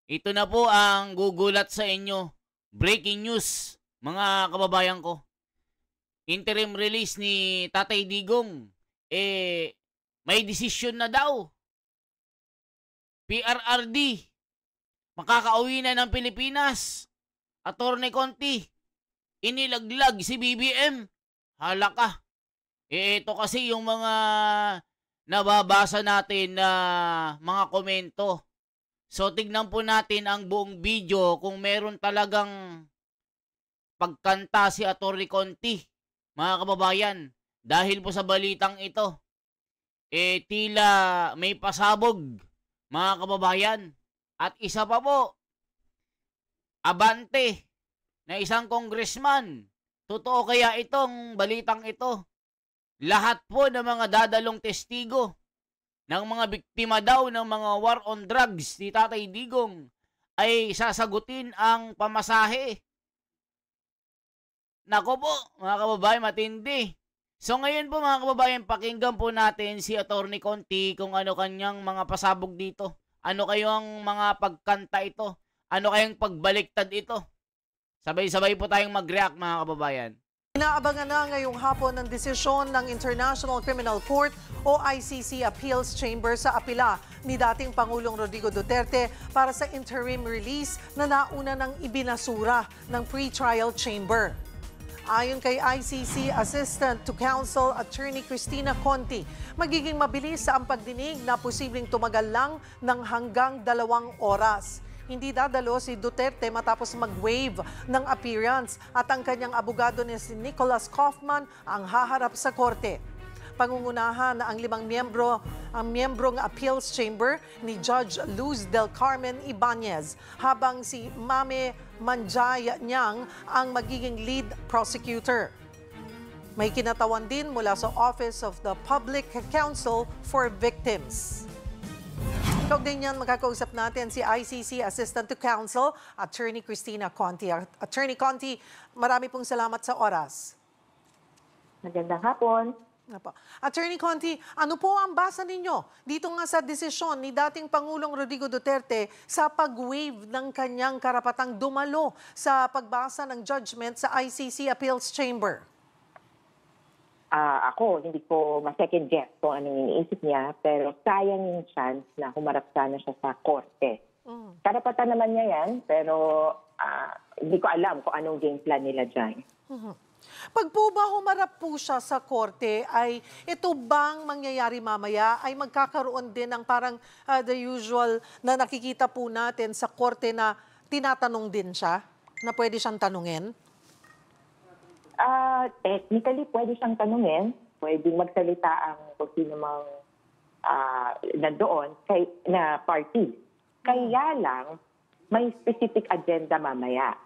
Ito na po ang gugulat sa inyo. Breaking news, mga kababayan ko. Interim release ni Tatay Digong. May desisyon na daw. PRRD, makakauwi na ng Pilipinas. Attorney Conti, inilaglag si BBM. Hala ka. Ito kasi yung mga nababasa natin na mga komento. So, tignan po natin ang buong video kung meron talagang pagkanta si Atty. Conti, mga kababayan. Dahil po sa balitang ito, tila may pasabog, mga kababayan. At isa pa po, abante na isang congressman. Totoo kaya itong balitang ito? Lahat po ng mga dadalong testigo ng mga biktima daw ng mga war on drugs ni Tatay Digong ay sasagutin ang pamasahe. Nako po, mga kababayan, matindi. So ngayon po mga kababayan, pakinggan po natin si Atty. Conti kung ano kanyang mga pasabog dito. Ano kayong mga pagkanta ito? Ano kayang pagbaliktad ito? Sabay-sabay po tayong mag-react, mga kababayan. Inaabangan na ngayong hapon ng desisyon ng International Criminal Court o ICC Appeals Chamber sa apela ni dating Pangulong Rodrigo Duterte para sa interim release na nauna ng ibinasura ng pre-trial chamber. Ayon kay ICC Assistant to Counsel Attorney Cristina Conti, magiging mabilis sa ang pagdinig na posibleng tumagal lang ng hanggang 2 oras. Hindi dadalo si Duterte matapos mag-waive ng appearance at ang kanyang abogado ni si Nicholas Kaufman ang haharap sa korte. Pangungunahan na ang 5 miyembrong appeals chamber ni Judge Luz del Carmen Ibanez, habang si Mame Manjay Nyang ang magiging lead prosecutor. May kinatawan din mula sa Office of the Public Counsel for Victims. Kaugnay niyan, makakausap natin si ICC Assistant to Counsel, Attorney Cristina Conti. Attorney Conti, marami pong salamat sa oras. Magandang hapon. Attorney Conti, ano po ang basa ninyo dito nga sa desisyon ni dating Pangulong Rodrigo Duterte sa pag-waive ng kanyang karapatang dumalo sa pagbasa ng judgment sa ICC Appeals Chamber? Ako, hindi ko ma-second guess kung anong iniisip niya, pero sayang yung chance na humarap sana siya sa korte. Karapatan naman niya yan, pero hindi ko alam kung anong game plan nila dyan. Pag po ba humarap po siya sa korte, ay ito bang mangyayari mamaya? Ay magkakaroon din ng parang the usual na nakikita po natin sa korte na tinatanong din siya, na pwede siyang tanungin? Technically, pwede siyang tanungin. Pwede magsalita ang kung sino mang nandoon na party. Kaya lang, may specific agenda mamaya.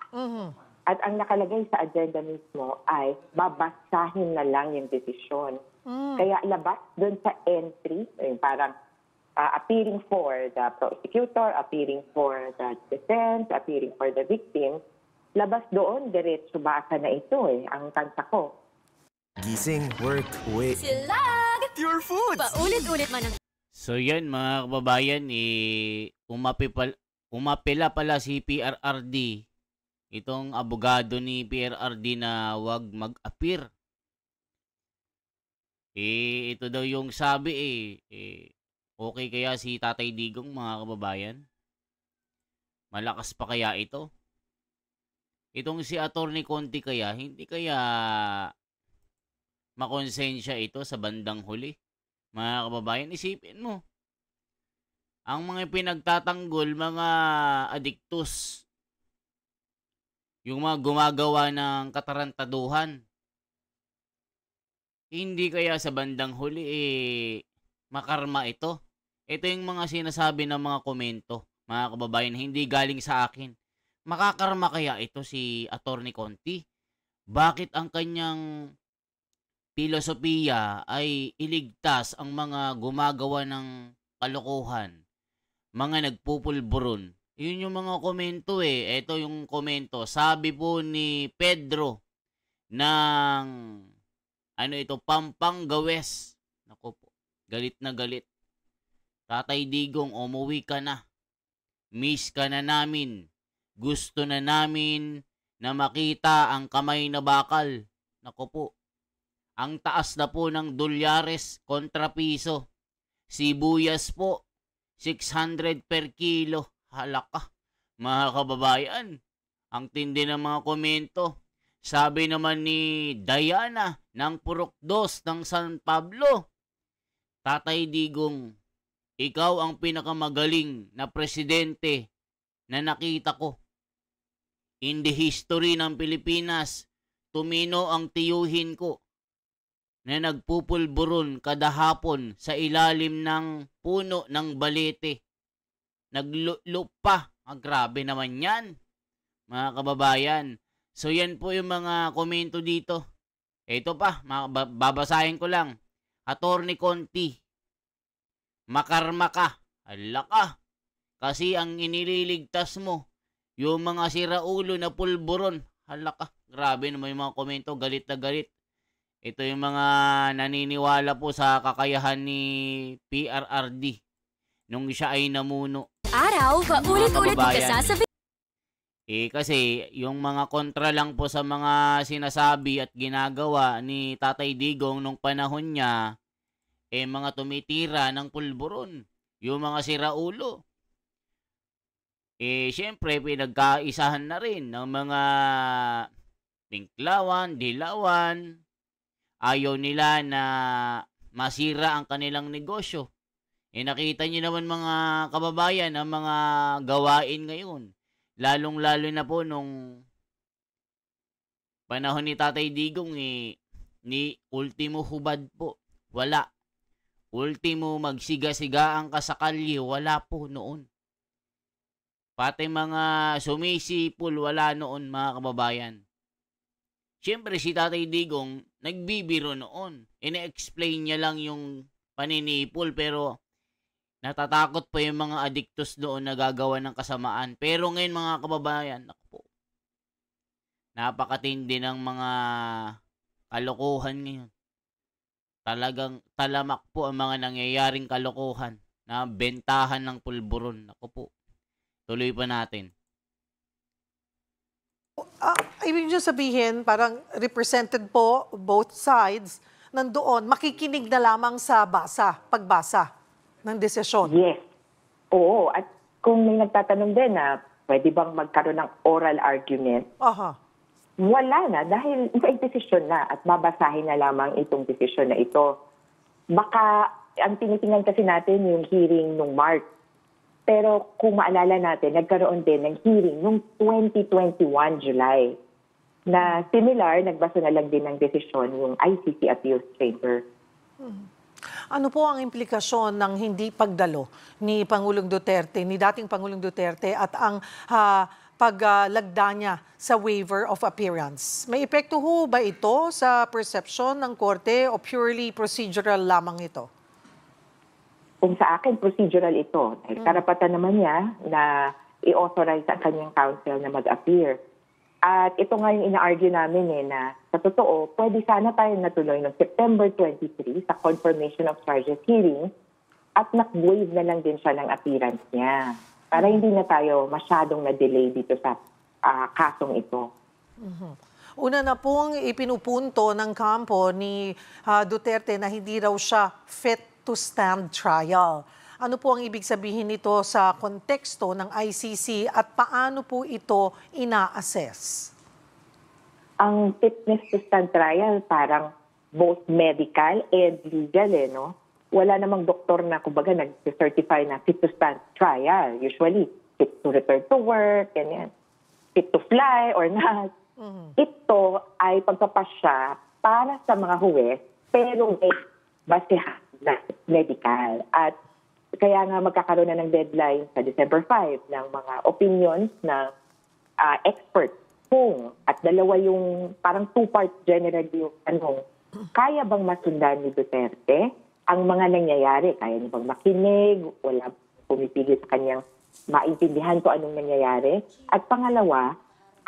At ang nakalagay sa agenda mismo ay babasahin na lang yung desisyon. Kaya labas doon sa entry, parang appearing for the prosecutor, appearing for the defense, appearing for the victim, labas doon, diretso basa na ito ang kanta ko. Gising, work, uwi. Silag! Your foods! Paulit-ulit man ang... So yan mga kababayan, umapela pala si PRRD, itong abogado ni PRRD na wag mag-appear. Ito daw yung sabi okay kaya si Tatay Digong, mga kababayan? Malakas pa kaya ito? Itong si Atty. Conti kaya, hindi kaya makonsensya ito sa bandang huli? Mga kababayan, isipin mo. Ang mga pinagtatanggol, mga adiktus, yung mga gumagawa ng katarantaduhan, hindi kaya sa bandang huli makarma ito? Ito yung mga sinasabi ng mga komento, mga kababayan, hindi galing sa akin. Makakarma kaya ito si Atty. Conti? Bakit ang kanyang filosofiya ay iligtas ang mga gumagawa ng kalokohan, mga nagpupulburon? Yun yung mga komento Ito yung komento. Sabi po ni Pedro ng Pampanga West. Naku po, galit na galit. Tatay Digong, umuwi ka na. Miss ka na namin. Gusto na namin na makita ang kamay na bakal. Nako po. Ang taas na po ng dolyares kontra piso. Sibuyas po, 600 per kilo. Halaka, mga kababayan. Ang tindi ng mga komento. Sabi naman ni Diana ng Purok 2 ng San Pablo, Tatay Digong, ikaw ang pinakamagaling na presidente na nakita ko. In the history ng Pilipinas, tumino ang tiyuhin ko na nagpupulburon kada hapon sa ilalim ng puno ng balete. Naglupa. Grabe naman yan, mga kababayan. So yan po yung mga komento dito. Ito pa, babasahin ko lang. Attorney Conti, makarma ka. Ala ka. Kasi ang inililigtas mo, yung mga siraulo na pulburon. Hala ka. Grabe naman yung mga komento. Galit na galit. Ito yung mga naniniwala po sa kakayahan ni PRRD nung siya ay namuno. Araw, paulit-ulit ikasasabi. Kasi yung mga kontra lang po sa mga sinasabi at ginagawa ni Tatay Digong nung panahon niya, mga tumitira ng pulburon. Yung mga siraulo. Siyempre, pinagkaisahan na rin ng mga Pinklawan, Dilawan. Ayaw nila na masira ang kanilang negosyo. Nakita niyo naman mga kababayan ang mga gawain ngayon. Lalong-lalo na po nung panahon ni Tatay Digong ni ultimo hubad po. Wala. Ultimo magsiga-sigaan ka sa kalye. Wala po noon. Pati mga sumisipol, wala noon mga kababayan. Siyempre si Tatay Digong nagbibiro noon. Ine-explain niya lang yung paninipol pero natatakot pa yung mga adiktos doon na gagawa ng kasamaan. Pero ngayon mga kababayan, naku po, napakatindi ng mga kalokohan ngayon. Talagang talamak po ang mga nangyayaring kalokohan na bentahan ng pulburon. Naku po, tuloy pa natin. Ibig nyo sabihin, parang represented po both sides, nandoon, makikinig na lamang sa pagbasa ng desisyon. Yes. Oo. At kung may nagtatanong din na pwede bang magkaroon ng oral argument, wala na dahil may desisyon na at babasahin na lamang itong desisyon na ito. Baka ang tinitingnan kasi natin yung hearing nung March. Pero kung maalala natin, nagkaroon din ng hearing nung 2021 July na similar, nagbasa na lang din ng desisyon yung ICC Appeals Chamber. Ano po ang implikasyon ng hindi pagdalo ni Pangulong Duterte, ni dating Pangulong Duterte at ang paglagda niya sa waiver of appearance? May epekto ho ba ito sa perception ng Korte o purely procedural lamang ito? Kung sa akin, procedural ito. Karapatan naman niya na i-authorize ang kanyang counsel na mag-appear. At ito nga yung ina-argue namin na sa totoo, pwede sana tayo natuloy noong September 23 sa confirmation of charges hearing at nag-waive na lang din siya ng appearance niya para hindi na tayo masyadong na-delay dito sa kasong ito. Una na pong ipinupunto ng kampo ni Duterte na hindi raw siya fit to stand trial. Ano po ang ibig sabihin nito sa konteksto ng ICC at paano po ito ina-assess? Ang fitness to stand trial parang both medical and legal no? Wala namang doktor na kumbaga nag-certify na fit to stand trial. Usually, fit to return to work, ganyan. Fit to fly or not. Ito ay pagpapasya para sa mga huwes pero may basehan na medical. At kaya nga magkakaroon na ng deadline sa December 5 ng mga opinions ng experts kung at dalawa yung parang two-part generally yung tanong, kaya bang masundan ni Duterte ang mga nangyayari? Kaya niya bang makinig? Wala pumipili sa kanyang maintindihan kung anong nangyayari? At pangalawa,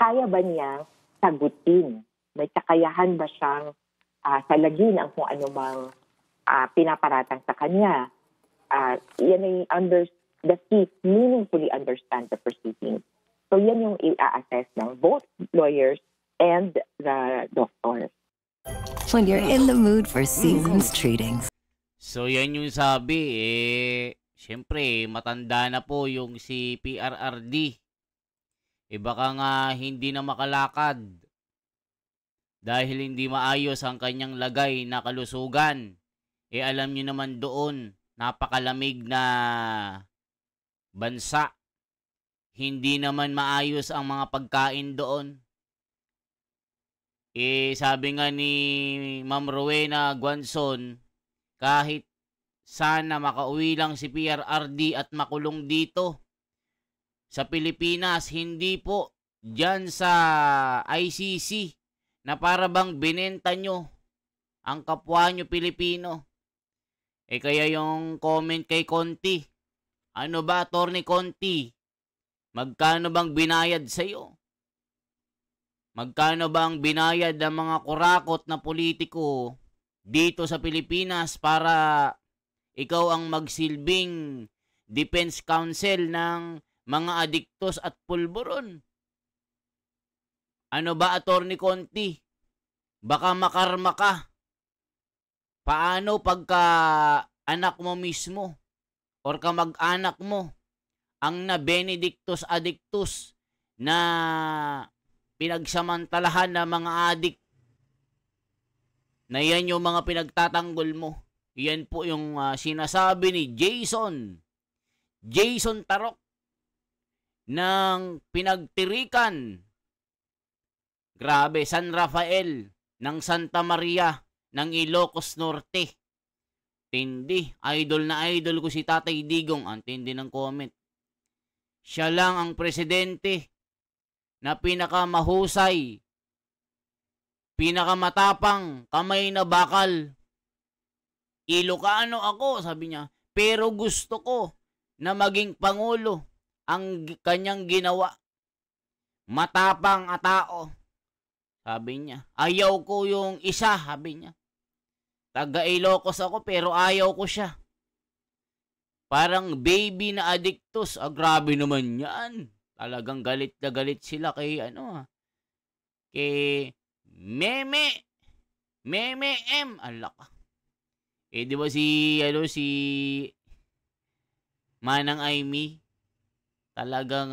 kaya ba niyang sagutin? May kakayahan ba siyang salagin ang kung anumang pinaparatang sa kanya? Yan ay under does he meaningfully understand the proceedings? So yan yung i-assess ng both lawyers and the doctors. When you're in the mood for season's treatings. So yan yung sabi, syempre matanda na po yung si PRRD. Baka nga hindi na makalakad dahil hindi maayos ang kanyang lagay na kalusugan. Alam nyo naman doon, napakalamig na bansa. Hindi naman maayos ang mga pagkain doon. Sabi nga ni Ma'am Rowena Guanzon, kahit sana makauwi lang si PRRD at makulong dito sa Pilipinas, hindi po dyan sa ICC na para bang binenta nyo ang kapwa nyo Pilipino. Kaya yung comment kay Conti, ano ba, Attorney Conti, magkano bang binayad sa'yo? Magkano bang binayad ng mga kurakot na politiko dito sa Pilipinas para ikaw ang magsilbing defense counsel ng mga adiktos at pulburon? Ano ba, Attorney Conti? Baka makarma ka. Paano pagka anak mo mismo or kamag-anak mo ang na Benedictus Addictus na pinagsamantalahan ng mga adik, na yan yung mga pinagtatanggol mo? Yan po yung sinasabi ni Jason Tarok ng pinagtirikan. Grabe, San Rafael ng Santa Maria ng Ilocos Norte. Tindi, idol na idol ko si Tatay Digong. Ang tindi ng comment. Siya lang ang presidente na pinakamahusay, pinakamatapang, kamay na bakal. Ilocano ako, sabi niya. Pero gusto ko na maging pangulo. Ang kanyang ginawa, matapang at tao. Sabi niya, ayaw ko yung isa, sabi niya. Taga Ilocos ako pero ayaw ko siya. Parang baby na addictus. Grabe naman yan. Talagang galit na galit sila kay kay Meme M. Alaka. Di ba si Manang Aimee? Talagang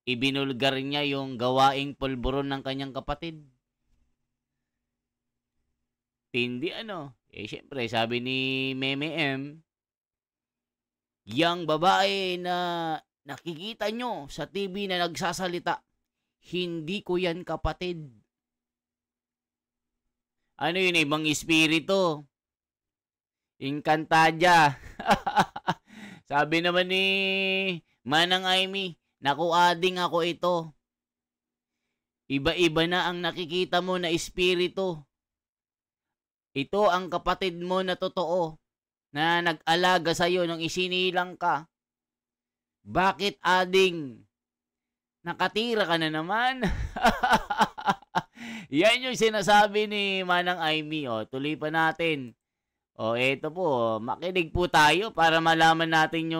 ibinulgar niya yung gawaing pulburon ng kanyang kapatid. Tindi syempre sabi ni Meme M, yang babae na nakikita nyo sa TV na nagsasalita, hindi ko yan kapatid. Ano yun, ibang espiritu? Encantadia. Sabi naman ni Manang Aimee, naku ading ako ito. Iba-iba na ang nakikita mo na espiritu. Ito ang kapatid mo na totoo, na nag-alaga sa'yo nung isinilang ka. Bakit ading? Nakatira ka na naman. Yan yung sinasabi ni Manang Aimee. Tuloy pa natin. Eto po, makinig po tayo para malaman natin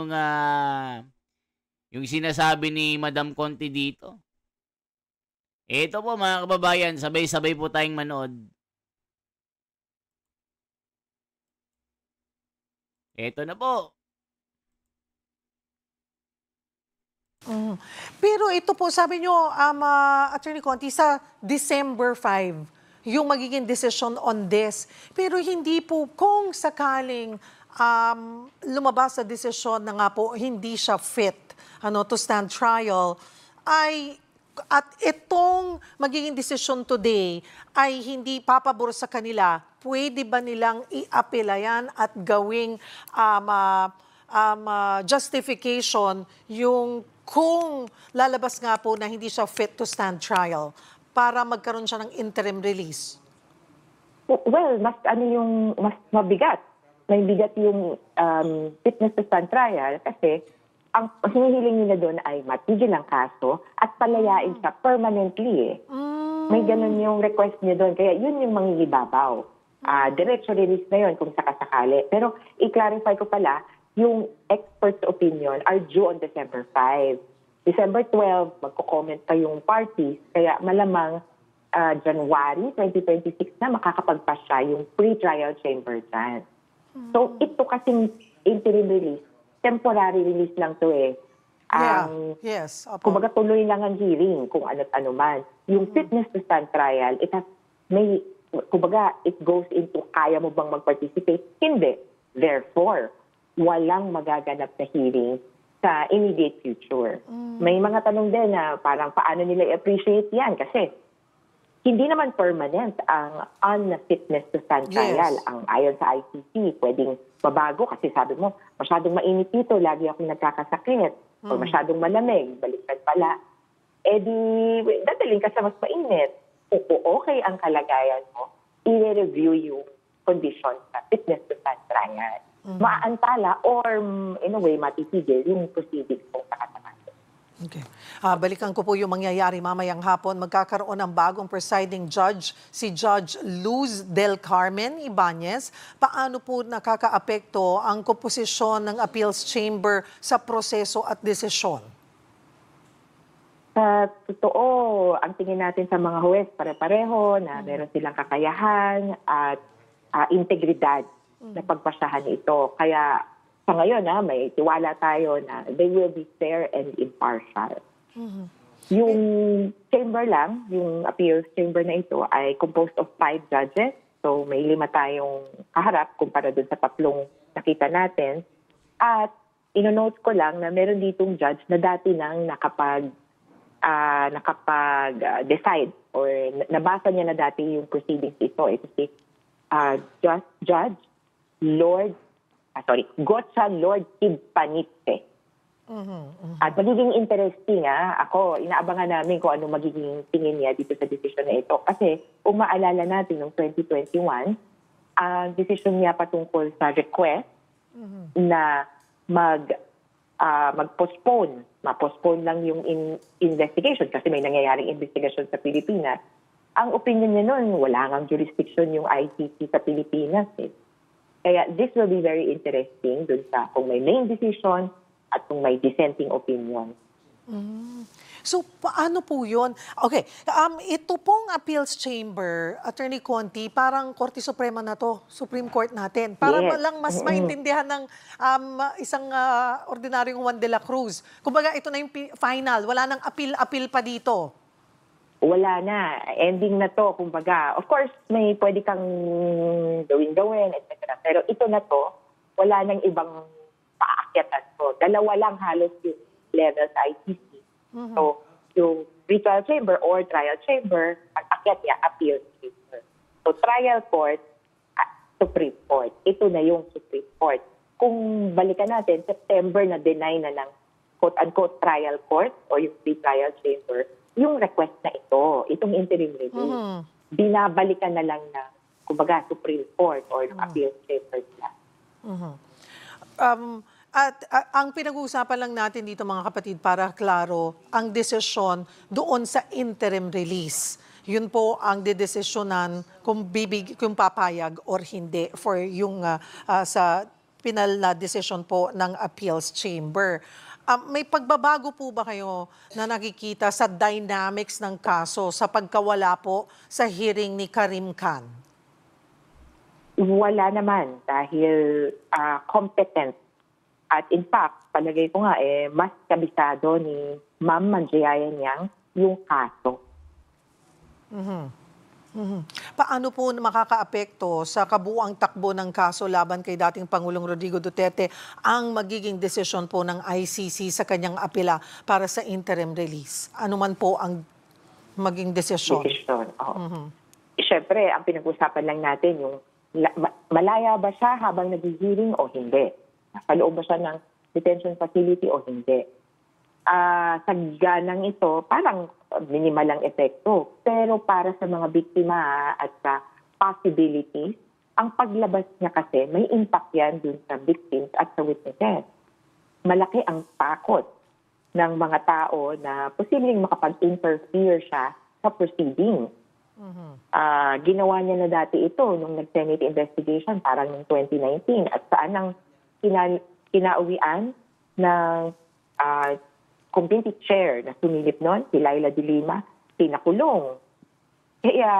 yung sinasabi ni Madam Conti dito. Eto po mga kababayan, sabay-sabay po tayong manood. Eto na po. Pero ito po, sabi nyo, Attorney Conti, sa December 5, yung magiging decision on this. Pero hindi po, kung sakaling lumabas sa desisyon na nga po, hindi siya fit to stand trial, at itong magiging decision today ay hindi papabor sa kanila, pwede ba nilang i-apela yan at gawing justification yung kung lalabas nga po na hindi siya fit to stand trial para magkaroon siya ng interim release? Well, mas mabigat. May bigat yung fitness to stand trial kasi ang hinihiling nila doon ay matigil ang kaso at palayain siya permanently. May ganun yung request niya doon. Kaya yun yung mangingibabaw. Diretso release na yun kung sakasakali. Pero i-clarify ko pala, yung experts' opinion are due on December 5. December 12, magko-comment pa yung parties, kaya malamang January 2026 na makakapagpas siya yung pre-trial chamber dyan. So ito kasing interim release, temporary release lang to eh. Yes. Opo. Kumbaga tuloy lang ang hearing kung ano't ano man. Yung fitness to stand trial, kumbaga it goes into kaya mo bang mag-participate? Hindi. Therefore, walang magaganap na hearing sa immediate future. May mga tanong din na parang paano nila i-appreciate yan kasi hindi naman permanent ang unfitness to stand trial. Ang ayon sa ICC, pwedeng mabago kasi sabi mo, masyadong mainit dito, lagi akong nagkakasakit. O masyadong malamig, baliktad pala. Eh di, dadaling ka sa mas mainit. Kung okay ang kalagayan mo, i-review yung conditions sa fitness to stand trial. Maaantala or in a way matitigil yung proceedings kung sakasakali. Okay. Balikan ko po yung mangyayari mamayang hapon. Magkakaroon ng bagong presiding judge, si Judge Luz del Carmen Ibanez. Paano po nakakaapekto ang komposisyon ng appeals chamber sa proseso at desisyon? Sa totoo, ang tingin natin sa mga huwes pare-pareho na meron silang kakayahan at integridad na pagpasahan ito. Kaya sa ngayon, may tiwala tayo na they will be fair and impartial. Yung chamber lang, yung appeals chamber na ito ay composed of 5 judges. So may 5 tayong kaharap kumpara dun sa 3 nakita natin. At ino-note ko lang na meron ditong judge na dati nang nakapag-decide or nabasa niya na dati yung proceedings ito. Ito si Judge Gotcha Lord Kidpanitse. At magiging interesting ako, inaabangan namin kung ano magiging tingin niya dito sa decision na ito. Kasi kung maalala natin noong 2021, ang decision niya patungkol sa request na mag-postpone. Ma-postpone lang yung investigation kasi may nangyayaring investigation sa Pilipinas. Ang opinion niya noon, wala ngang jurisdiction yung ICC sa Pilipinas eh. Kaya this will be very interesting dun sa kung may main decision at kung may dissenting opinion. So, paano po yun? Okay, ito pong appeals chamber, Attorney Conti, parang Korte Suprema na to, Supreme Court natin. Para lang mas maintindihan ng isang ordinaryong Juan de la Cruz. Kumbaga, ito na yung final, wala nang appeal pa dito. Wala na. Ending na to, kumbaga. Of course, may pwede kang gawin, etc. Pero ito na to, wala nang ibang paakyatan to. 2 lang halos yung level sa ICC. So, yung pre-trial chamber or trial chamber, pag-akyat niya, appeal chamber. So, trial court, Supreme Court. Ito na yung Supreme Court. Kung balikan natin, September na deny na ng quote-unquote trial court o yung pre-trial chamber, yung request na itong interim review, binabalikan na lang na, kumbaga, Supreme Court or appeal chamber nila. At ang pinag-uusapan lang natin dito mga kapatid para klaro, ang desisyon doon sa interim release. Yun po ang didesisyonan kung papayag or hindi for yung sa final na decision po ng appeals chamber. May pagbabago po ba kayo na nakikita sa dynamics ng kaso sa pagkawala po sa hearing ni Karim Khan? Wala naman dahil competent. At in fact, palagay ko nga mas kabisado ni Ma'am Manjiayan yung kaso. Paano po makakaapekto sa kabuuang takbo ng kaso laban kay dating Pangulong Rodrigo Duterte ang magiging desisyon po ng ICC sa kanyang apela para sa interim release? Ano man po ang maging desisyon? Siyempre, ang pinag-usapan lang natin yung malaya ba siya habang nag-hearing o hindi? Sa loob ba siya ng detention facility o hindi? Sa ganang ito, parang minimal ang epekto. Pero para sa mga biktima at sa possibilities, ang paglabas niya kasi may impact yan dun sa victims at sa witnesses. Malaki ang takot ng mga tao na posibleng makapag-interfere siya sa proceeding. Ginawa niya na dati ito nung nag-Senate investigation parang noong 2019 at saan ang kinauwian ng committee chair na sumilip noon, si Laila de Lima, pinakulong. Kaya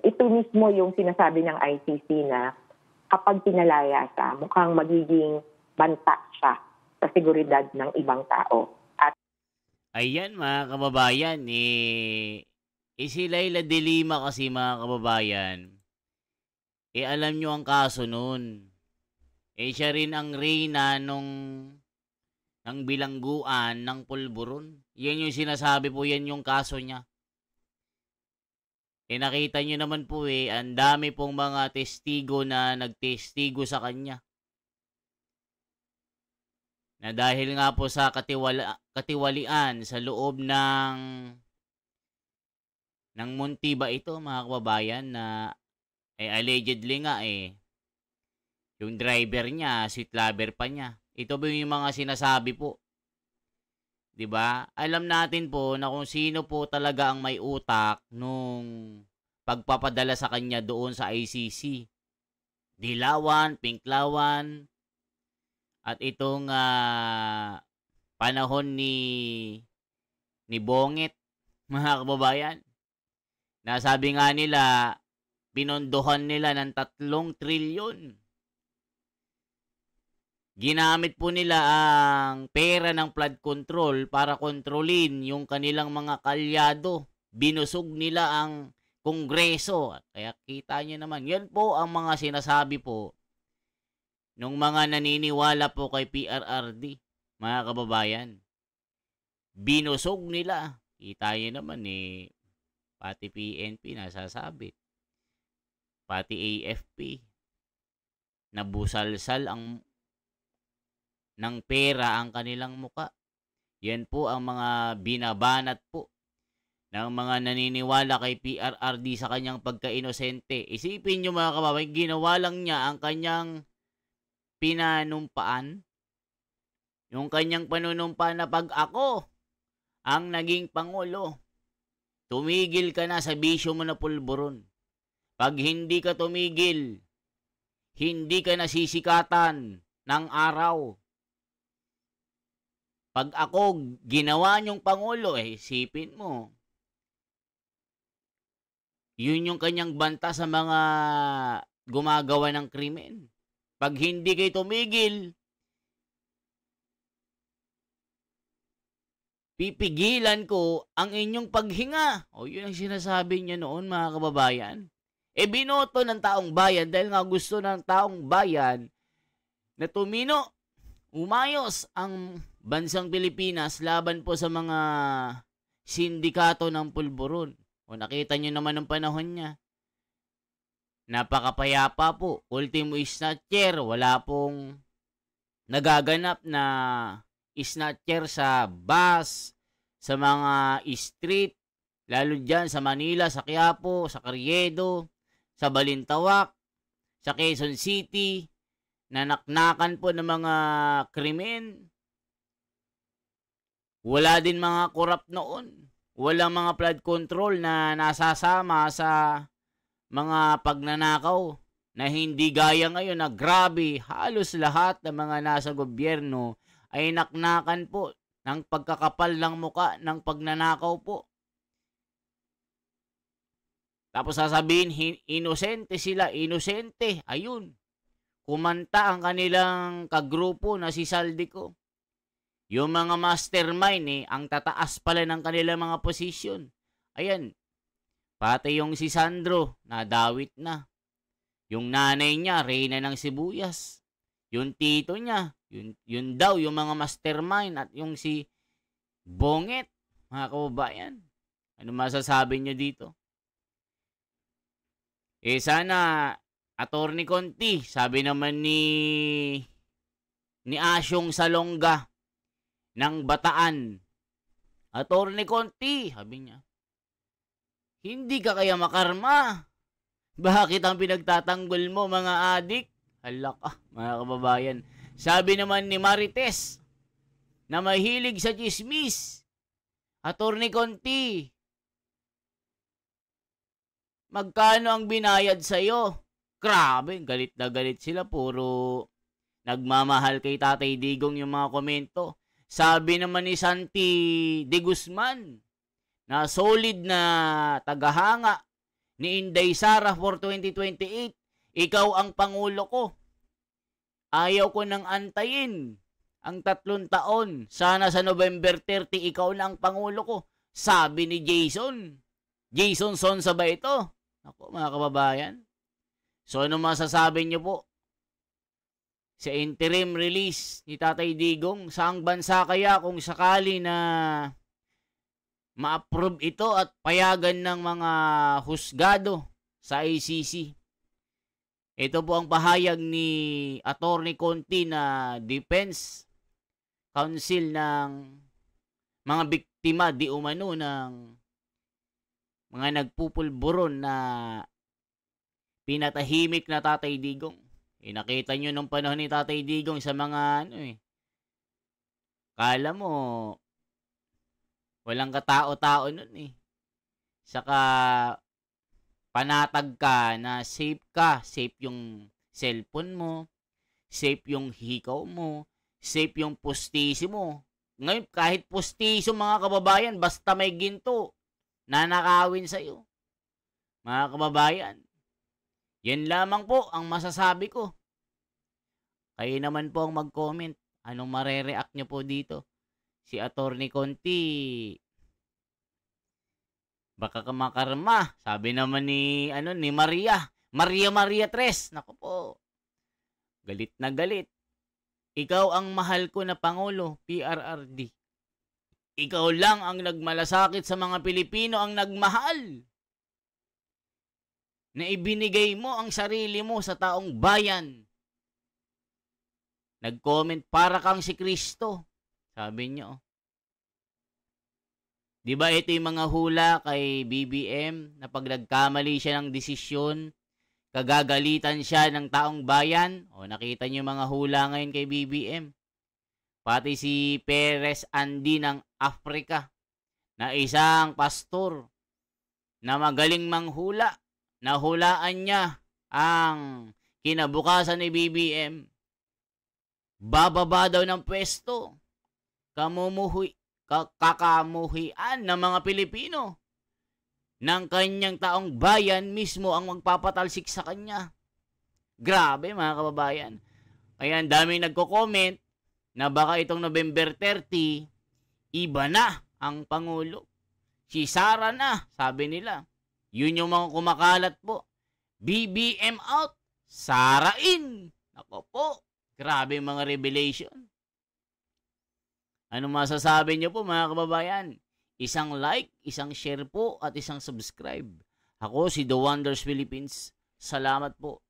ito mismo yung sinasabi ng ICC na kapag pinalaya siya, mukhang magiging banta siya sa seguridad ng ibang tao. At Ayan mga kababayan, si Laila de Lima kasi mga kababayan, alam nyo ang kaso nun. Siya rin ang reyna ng bilangguan ng pulburon. Yan yung sinasabi po, yan yung kaso niya. Nakita nyo naman po ang dami pong mga testigo na nagtestigo sa kanya. Na dahil nga po sa katiwalian sa loob ng munti ba ito mga kababayan na allegedly nga yung driver niya, sweet lover pa niya. Ito ba yung mga sinasabi po? 'Di ba? Alam natin po na kung sino po talaga ang may utak nung pagpapadala sa kanya doon sa ICC. Dilawan, Pinklawan, at itong panahon ni Bongit, mga kababayan. Nasabi nga nila, pinondohan nila ng 3 trilyon. Ginamit po nila ang pera ng flood control para kontrolin yung kanilang mga kalyado. Binusog nila ang Kongreso. Kaya kita nyo naman. Yan po ang mga sinasabi po nung mga naniniwala po kay PRRD, mga kababayan. Binusog nila. Kita nyo naman pati PNP nasasabi. Pati AFP. Nabusalsal ng pera ang kanilang muka. Yan po ang mga binabanat po ng mga naniniwala kay PRRD sa kanyang pagka-inosente. Isipin nyo mga kababayan, ginawa lang niya ang kanyang pinanumpaan. Yung kanyang panunumpa na pag ako ang naging pangulo, tumigil ka na sa bisyo mo na pulburon. Pag hindi ka tumigil, hindi ka nasisikatan ng araw. Pag ako ginawa niyong pangulo, isipin mo, yun yung kanyang banta sa mga gumagawa ng krimen. Pag hindi kayo tumigil, pipigilan ko ang inyong paghinga. Yun ang sinasabi niya noon mga kababayan. Binoto ng taong bayan dahil nga gusto ng taong bayan na umayos ang bansang Pilipinas laban po sa mga sindikato ng pulburon. Nakita nyo naman ng panahon niya. Napakapayapa po. Ultimo snatcher. Wala pong nagaganap na snatcher sa bus, sa mga street, lalo dyan sa Manila, sa Quiapo, sa Carriedo, sa Balintawak, sa Quezon City, na naknakan po ng mga krimen. Wala din mga korap noon. Walang mga flood control na nasasama sa mga pagnanakaw na hindi gaya ngayon na grabe, halos lahat ng mga nasa gobyerno ay naknakan po ng pagkakapal ng muka ng pagnanakaw po. Tapos sasabihin, inosente sila, inosente. Ayun. Kumanta ang kanilang kagrupo na si Saldico. Yung mga mastermind ang tataas pala ng kanilang mga posisyon. Ayan. Pati yung si Sandro, nadawit na. Yung nanay niya, reyna ng sibuyas. Yung tito niya, yun daw, yung mga mastermind. At yung si Bonget, mga kababayan. Ano masasabi niyo dito? Sana, Attorney Conti, sabi naman ni Asyong Salonga ng Bataan. Attorney Conti, sabi niya, hindi ka kaya makarma? Bakit ang pinagtatanggol mo mga adik? Hala ka, mga kababayan. Sabi naman ni Marites, na mahilig sa chismis, Attorney Conti, magkano ang binayad sa'yo? Grabe, galit na galit sila. Puro nagmamahal kay Tatay Digong yung mga komento. Sabi naman ni Santi de Guzman na solid na tagahanga ni Inday Sara for 2028. Ikaw ang Pangulo ko. Ayaw ko nang antayin ang 3 taon. Sana sa November 30, ikaw na ang Pangulo ko. Sabi ni Jason. Jason Sonsa ba ito? Ako, mga kababayan. So, ano masasabi niyo po sa interim release ni Tatay Digong? Saang bansa kaya kung sakali na ma-approve ito at payagan ng mga husgado sa ICC? Ito po ang pahayag ni Atty. Conti na Defense Counsel ng mga biktima di umano ng mga nagpupulburon na pinatahimik na Tatay Digong. Nakita nyo nung panahon ni Tatay Digong sa mga kala mo walang katao-tao nun Saka panatag ka na safe ka. Safe yung cellphone mo, safe yung hikaw mo, safe yung pustiso mo. Ngayon, kahit pustiso mga kababayan, basta may ginto, nanakawin sa'yo. Mga kababayan, yan lamang po ang masasabi ko. Kayo naman po ang mag-comment. Anong marereact nyo po dito? Si Atty. Conti, baka kamakarma. Sabi naman ni Maria Tres. Naku po, galit na galit. Ikaw ang mahal ko na Pangulo, PRRD. Ikaw lang ang nagmalasakit sa mga Pilipino, ang nagmahal. Na ibinigay mo ang sarili mo sa taong bayan. Nag-comment, para kang si Kristo. Sabi niyo. Di ba ito yung mga hula kay BBM na pag nagkamali siya ng desisyon, kagagalitan siya ng taong bayan? O nakita niyo mga hula ngayon kay BBM. Pati si Perez Andy ng Africa na isang pastor na magaling manghula. Nahulaan niya ang kinabukasan ni BBM. Bababa daw ng pwesto. Kakamuhian ng mga Pilipino. Ng kanyang taong bayan mismo ang magpapatalsik sa kanya. Grabe mga kababayan. Kaya ang daming nagko-comment na baka itong November 30, iba na ang Pangulo. Si Sara na, sabi nila. Yun yung mga kumakalat po. BBM out, Sara in. Ako po, grabe mga revelation. Ano masasabi niyo po mga kababayan? Isang like, isang share po at isang subscribe. Ako si The Wonders Philippines. Salamat po.